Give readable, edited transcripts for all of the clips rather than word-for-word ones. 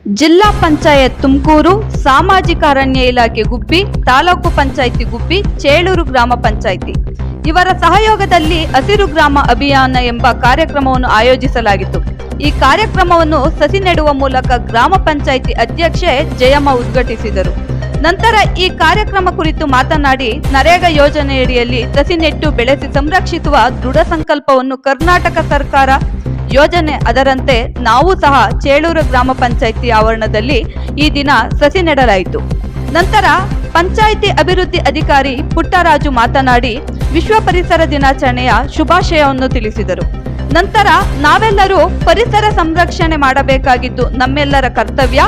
ಜಿಲ್ಲಾ ಪಂಚಾಯತ್ ತುಮಕೂರು, ಸಾಮಾಜಿಕ ಅರಣ್ಯ ಇಲಾಖೆ ಗುಬ್ಬಿ, ತಾಲೂಕು ಪಂಚಾಯಿತಿ ಗುಬ್ಬಿ, ಚೇಳೂರು ಗ್ರಾಮ ಪಂಚಾಯಿತಿ ಇವರ ಸಹಯೋಗದಲ್ಲಿ ಹಸಿರು ಗ್ರಾಮ ಅಭಿಯಾನ ಎಂಬ ಕಾರ್ಯಕ್ರಮವನ್ನು ಆಯೋಜಿಸಲಾಗಿತ್ತು. ಈ ಕಾರ್ಯಕ್ರಮವನ್ನು ಸಸಿ ನೆಡುವ ಮೂಲಕ ಗ್ರಾಮ ಪಂಚಾಯಿತಿ ಅಧ್ಯಕ್ಷೆ ಜಯಮ್ಮ ಉದ್ಘಾಟಿಸಿದರು. ನಂತರ ಈ ಕಾರ್ಯಕ್ರಮ ಕುರಿತು ಮಾತನಾಡಿ, ನರೇಗಾ ಯೋಜನೆಯಡಿಯಲ್ಲಿ ಸಸಿ ನೆಟ್ಟು ಬೆಳೆಸಿ ಸಂರಕ್ಷಿಸುವ ದೃಢ ಸಂಕಲ್ಪವನ್ನು ಕರ್ನಾಟಕ ಸರ್ಕಾರ ಯೋಜನೆ ಅದರಂತೆ ನಾವು ಸಹ ಚೇಳೂರು ಗ್ರಾಮ ಪಂಚಾಯಿತಿ ಆವರಣದಲ್ಲಿ ಈ ದಿನ ಸಸಿ ನೆಡಲಾಯಿತು. ನಂತರ ಪಂಚಾಯಿತಿ ಅಭಿವೃದ್ಧಿ ಅಧಿಕಾರಿ ಪುಟ್ಟರಾಜು ಮಾತನಾಡಿ ವಿಶ್ವ ಪರಿಸರ ದಿನಾಚರಣೆಯ ಶುಭಾಶಯವನ್ನು ತಿಳಿಸಿದರು. ನಂತರ ನಾವೆಲ್ಲರೂ ಪರಿಸರ ಸಂರಕ್ಷಣೆ ಮಾಡಬೇಕಾಗಿದ್ದು ನಮ್ಮೆಲ್ಲರ ಕರ್ತವ್ಯ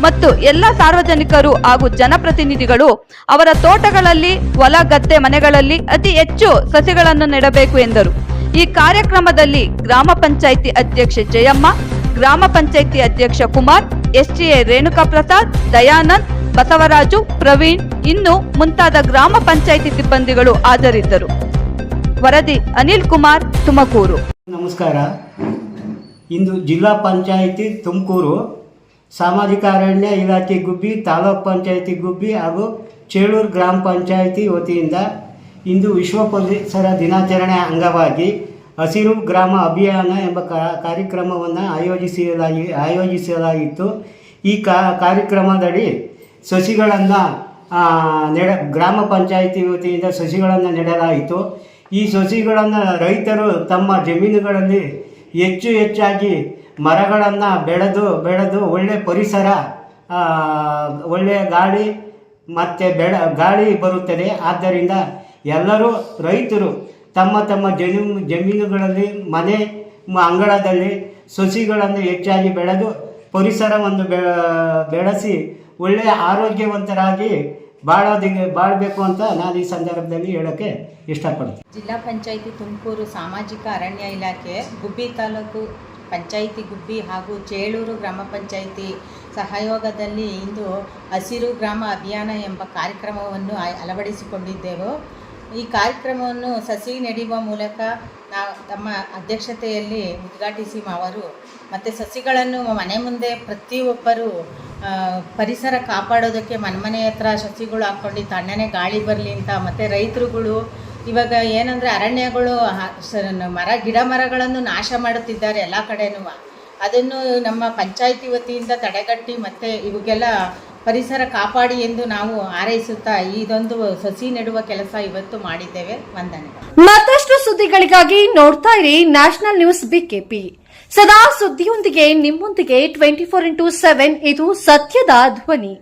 ಮತ್ತು ಎಲ್ಲ ಸಾರ್ವಜನಿಕರು ಹಾಗೂ ಜನಪ್ರತಿನಿಧಿಗಳು ಅವರ ತೋಟಗಳಲ್ಲಿ, ಹೊಲ ಗದ್ದೆ ಮನೆಗಳಲ್ಲಿ ಅತಿ ಹೆಚ್ಚು ಸಸಿಗಳನ್ನು ನೆಡಬೇಕು ಎಂದರು. ಈ ಕಾರ್ಯಕ್ರಮದಲ್ಲಿ ಗ್ರಾಮ ಪಂಚಾಯಿತಿ ಅಧ್ಯಕ್ಷೆ ಜಯಮ್ಮ, ಗ್ರಾಮ ಪಂಚಾಯಿತಿ ಅಧ್ಯಕ್ಷ ಕುಮಾರ್, ಎಸ್ಟಿಎ ರೇಣುಕಾ ಪ್ರಸಾದ್, ದಯಾನಂದ್, ಬಸವರಾಜು, ಪ್ರವೀಣ್ ಇನ್ನು ಮುಂತಾದ ಗ್ರಾಮ ಪಂಚಾಯಿತಿ ಸಿಬ್ಬಂದಿಗಳು ಹಾಜರಿದ್ದರು. ವರದಿ ಅನಿಲ್ ಕುಮಾರ್, ತುಮಕೂರು. ನಮಸ್ಕಾರ. ಇಂದು ಜಿಲ್ಲಾ ಪಂಚಾಯಿತಿ ತುಮಕೂರು, ಸಾಮಾಜಿಕ ಅರಣ್ಯ ಇಲಾಖೆ ಗುಬ್ಬಿ, ತಾಲೂಕು ಪಂಚಾಯಿತಿ ಗುಬ್ಬಿ ಹಾಗೂ ಚೇಳೂರು ಗ್ರಾಮ ಪಂಚಾಯಿತಿ ವತಿಯಿಂದ ಇಂದು ವಿಶ್ವ ಪರಿಸರ ದಿನಾಚರಣೆ ಅಂಗವಾಗಿ ಹಸಿರು ಗ್ರಾಮ ಅಭಿಯಾನ ಎಂಬ ಕಾರ್ಯಕ್ರಮವನ್ನು ಆಯೋಜಿಸಲಾಗಿತ್ತು. ಈ ಕಾರ್ಯಕ್ರಮದಡಿ ಸಸಿಗಳನ್ನು ಗ್ರಾಮ ಪಂಚಾಯಿತಿ ವತಿಯಿಂದ ಸಸಿಗಳನ್ನು ನೆಡಲಾಯಿತು. ಈ ಸಸಿಗಳನ್ನು ರೈತರು ತಮ್ಮ ಜಮೀನುಗಳಲ್ಲಿ ಹೆಚ್ಚಾಗಿ ಮರಗಳನ್ನು ಬೆಳೆದು ಒಳ್ಳೆಯ ಪರಿಸರ, ಒಳ್ಳೆಯ ಗಾಳಿ ಮತ್ತು ಗಾಳಿ ಬರುತ್ತದೆ. ಆದ್ದರಿಂದ ಎಲ್ಲರೂ ರೈತರು ತಮ್ಮ ಜಮೀನುಗಳಲ್ಲಿ, ಮನೆ ಅಂಗಳದಲ್ಲಿ ಸಸಿಗಳನ್ನು ಹೆಚ್ಚಾಗಿ ಬೆಳೆದು ಪರಿಸರವನ್ನು ಬೆಳೆಸಿ ಒಳ್ಳೆಯ ಆರೋಗ್ಯವಂತರಾಗಿ ಬಾಳಬೇಕು ಅಂತ ನಾನು ಈ ಸಂದರ್ಭದಲ್ಲಿ ಹೇಳೋಕ್ಕೆ ಇಷ್ಟಪಡ್ತೀನಿ. ಜಿಲ್ಲಾ ಪಂಚಾಯಿತಿ ತುಮಕೂರು, ಸಾಮಾಜಿಕ ಅರಣ್ಯ ಇಲಾಖೆ ಗುಬ್ಬಿ ತಾಲೂಕು ಪಂಚಾಯಿತಿ ಗುಬ್ಬಿ ಹಾಗೂ ಚೇಳೂರು ಗ್ರಾಮ ಪಂಚಾಯಿತಿ ಸಹಯೋಗದಲ್ಲಿ ಇಂದು ಹಸಿರು ಗ್ರಾಮ ಅಭಿಯಾನ ಎಂಬ ಕಾರ್ಯಕ್ರಮವನ್ನು ಅಳವಡಿಸಿಕೊಂಡಿದ್ದೆವು. ಈ ಕಾರ್ಯಕ್ರಮವನ್ನು ಸಸಿ ನೆಡುವ ಮೂಲಕ ನಾವು ತಮ್ಮ ಅಧ್ಯಕ್ಷತೆಯಲ್ಲಿ ಉದ್ಘಾಟಿಸಿ ಅವರು ಮತ್ತು ಸಸಿಗಳನ್ನು ಮನೆ ಮುಂದೆ ಪ್ರತಿಯೊಬ್ಬರು ಪರಿಸರ ಕಾಪಾಡೋದಕ್ಕೆ ಮನೆ ಹತ್ರ ಸಸಿಗಳು ಹಾಕ್ಕೊಂಡು ತಣ್ಣನೆ ಗಾಳಿ ಬರಲಿ ಅಂತ, ಮತ್ತು ರೈತರುಗಳು ಇವಾಗ ಏನಂದರೆ ಅರಣ್ಯಗಳು ಗಿಡ ಮರಗಳನ್ನು ನಾಶ ಮಾಡುತ್ತಿದ್ದಾರೆ ಎಲ್ಲ ಕಡೆನೂ. ಅದನ್ನು ನಮ್ಮ ಪಂಚಾಯಿತಿ ವತಿಯಿಂದ ತಡೆಗಟ್ಟಿ ಮತ್ತು ಇವಾಗೆಲ್ಲ ಪರಿಸರ ಕಾಪಾಡಿ ಎಂದು ನಾವು ಹಾರೈಸುತ್ತಾ ಇದೊಂದು ಸಸಿ ನೆಡುವ ಕೆಲಸ ಇವತ್ತು ಮಾಡಿದ್ದೇವೆ. ವಂದನೆಗಳು. ಮತ್ತಷ್ಟು ಸುದ್ದಿಗಳಿಗಾಗಿ ನೋಡ್ತಾ ಇರಿ ನ್ಯಾಷನಲ್ ನ್ಯೂಸ್ ಬಿಕೆಪಿ. ಸದಾ ಸುದ್ದಿಯೊಂದಿಗೆ ನಿಮ್ಮೊಂದಿಗೆ 24x7. ಇದು ಸತ್ಯದ ಧ್ವನಿ.